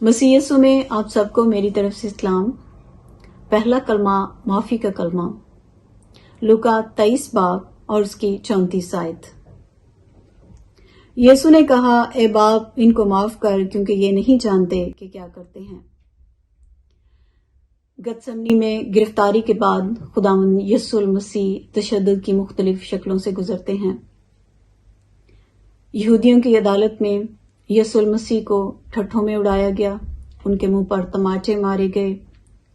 مسیح یسوع میں آپ سب کو میری طرف سے اسلام۔ پہلا کلمہ معافی کا کلمہ، لوکا 23 باب اور اس کی 34 آیت۔ یسوع نے کہا، اے باپ، ان کو معاف کر کیونکہ یہ نہیں جانتے کہ کیا کرتے ہیں۔ گتسمنی میں گرفتاری کے بعد خداوند یسوع المسیح تشدد کی مختلف شکلوں سے گزرتے ہیں۔ یہودیوں کی عدالت میں یسوع المسیح کو ٹھٹھوں میں اڑایا گیا، ان کے منہ پر تماچے مارے گئے،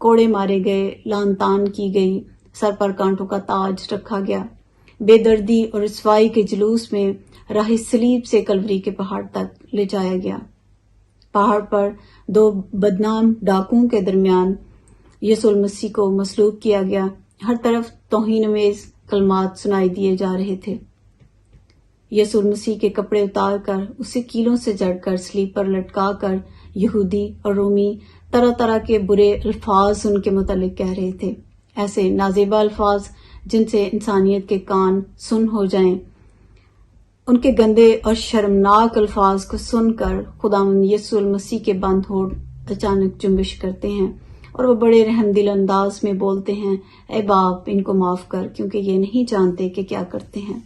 کوڑے مارے گئے، لان تان کی گئی، سر پر کانٹوں کا تاج رکھا گیا، بے دردی اور رسوائی کے جلوس میں راہ صلیب سے کلوری کے پہاڑ تک لے جایا گیا۔ پہاڑ پر دو بدنام ڈاکوؤں کے درمیان یسوع المسیح کو مصلوب کیا گیا۔ ہر طرف توہین آمیز کلمات سنائی دیے جا رہے تھے۔ یسوع المسیح کے کپڑے اتار کر اسے کیلوں سے جڑ کر صلیب پر لٹکا کر یہودی اور رومی طرح طرح کے برے الفاظ ان کے متعلق کہہ رہے تھے، ایسے نازیبا الفاظ جن سے انسانیت کے کان سن ہو جائیں۔ ان کے گندے اور شرمناک الفاظ کو سن کر خداوند یسوع المسیح کے بند ہونٹ اچانک جنبش کرتے ہیں اور وہ بڑے رحم دل انداز میں بولتے ہیں، اے باپ، ان کو معاف کر کیونکہ یہ نہیں جانتے کہ کیا کرتے ہیں۔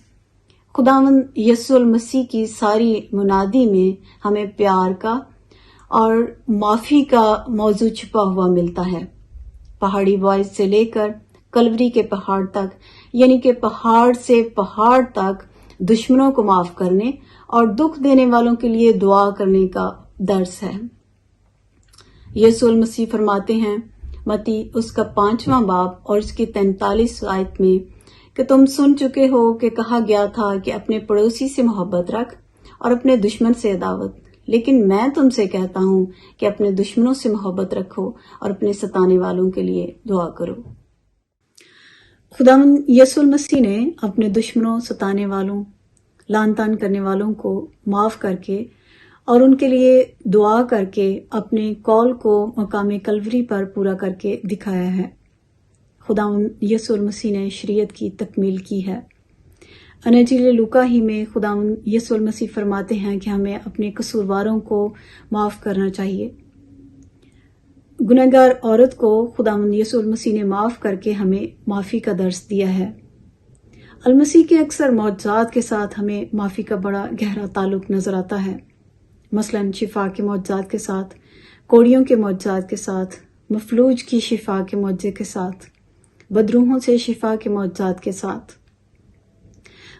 خداوند یسوع المسیح کی ساری منادی میں ہمیں پیار کا اور معافی کا موضوع چھپا ہوا ملتا ہے۔ پہاڑی باعث سے لے کر کلوری کے پہاڑ تک، یعنی کہ پہاڑ سے پہاڑ تک دشمنوں کو معاف کرنے اور دکھ دینے والوں کے لیے دعا کرنے کا درس ہے۔ یسوع المسیح فرماتے ہیں متی اس کا 5واں باب اور اس کی 43 آیت میں کہ تم سن چکے ہو کہ کہا گیا تھا کہ اپنے پڑوسی سے محبت رکھ اور اپنے دشمن سے عداوت، لیکن میں تم سے کہتا ہوں کہ اپنے دشمنوں سے محبت رکھو اور اپنے ستانے والوں کے لیے دعا کرو۔ خداوند یسوع المسیح نے اپنے دشمنوں، ستانے والوں، لعن طعن کرنے والوں کو معاف کر کے اور ان کے لیے دعا کر کے اپنے قول کو مقام کلوری پر پورا کر کے دکھایا ہے۔ خداوند یسوع المسیح نے شریعت کی تکمیل کی ہے۔ انجیل لوکا ہی میں خداوند یسوع المسیح فرماتے ہیں کہ ہمیں اپنے قصورواروں کو معاف کرنا چاہیے۔ گنہگار عورت کو خداوند یسوع المسیح نے معاف کر کے ہمیں معافی کا درس دیا ہے۔ المسیح کے اکثر معجزات کے ساتھ ہمیں معافی کا بڑا گہرا تعلق نظر آتا ہے، مثلاً شفا کے معجزات کے ساتھ، کوڑیوں کے معجزات کے ساتھ، مفلوج کی شفا کے معجزے کے ساتھ، بدروحوں سے شفا کے معجزات کے ساتھ۔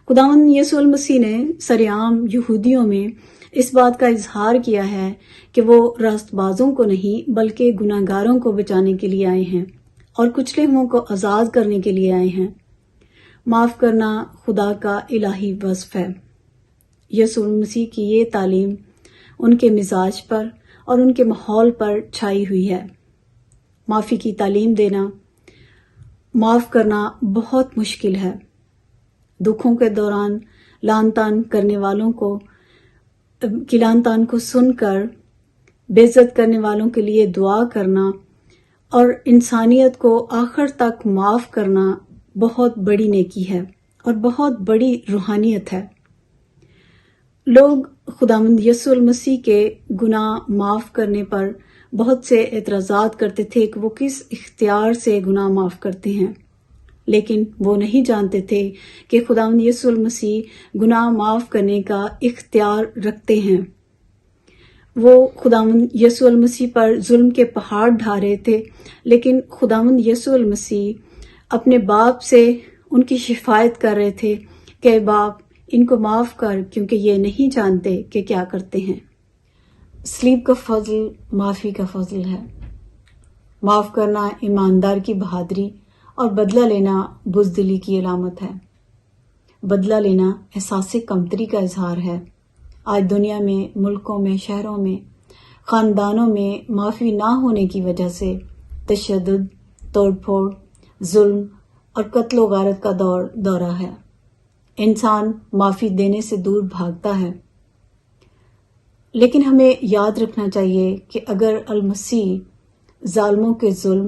خداوند یسوع المسیح نے سرعام یہودیوں میں اس بات کا اظہار کیا ہے کہ وہ راست بازوں کو نہیں بلکہ گناہ گاروں کو بچانے کے لیے آئے ہیں اور کچلے ہوئوں کو آزاد کرنے کے لیے آئے ہیں۔ معاف کرنا خدا کا الہی وصف ہے۔ یسوع المسیح کی یہ تعلیم ان کے مزاج پر اور ان کے ماحول پر چھائی ہوئی ہے۔ معافی کی تعلیم دینا، معاف کرنا بہت مشکل ہے۔ دکھوں کے دوران لعن طعن کرنے والوں کو لعن طعن کو سن کر بے عزت کرنے والوں کے لیے دعا کرنا اور انسانیت کو آخر تک معاف کرنا بہت بڑی نیکی ہے اور بہت بڑی روحانیت ہے۔ لوگ خداوند یسوع المسیح کے گناہ معاف کرنے پر بہت سے اعتراضات کرتے تھے کہ وہ کس اختیار سے گناہ معاف کرتے ہیں، لیکن وہ نہیں جانتے تھے کہ خداوند یسوع المسیح گناہ معاف کرنے کا اختیار رکھتے ہیں۔ وہ خداوند یسوع المسیح پر ظلم کے پہاڑ ڈھا رہے تھے، لیکن خداوند یسوع المسیح اپنے باپ سے ان کی شفاعت کر رہے تھے کہ باپ، ان کو معاف کر کیونکہ یہ نہیں جانتے کہ کیا کرتے ہیں۔ صلیب کا فضل معافی کا فضل ہے۔ معاف کرنا ایماندار کی بہادری اور بدلہ لینا بزدلی کی علامت ہے۔ بدلہ لینا احساس کمتری کا اظہار ہے۔ آج دنیا میں، ملکوں میں، شہروں میں، خاندانوں میں معافی نہ ہونے کی وجہ سے تشدد، توڑ پھوڑ، ظلم اور قتل و غارت کا دورہ ہے۔ انسان معافی دینے سے دور بھاگتا ہے، لیکن ہمیں یاد رکھنا چاہیے کہ اگر المسیح ظالموں کے ظلم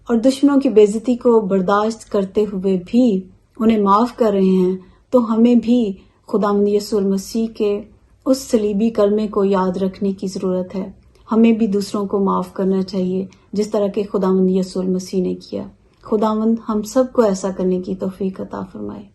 اور دشمنوں کی بے عزتی کو برداشت کرتے ہوئے بھی انہیں معاف کر رہے ہیں، تو ہمیں بھی خداوند یسوع المسیح کے اس صلیبی کلمے کو یاد رکھنے کی ضرورت ہے۔ ہمیں بھی دوسروں کو معاف کرنا چاہیے جس طرح کہ خداوند یسوع المسیح نے کیا۔ خداوند ہم سب کو ایسا کرنے کی توفیق عطا فرمائے۔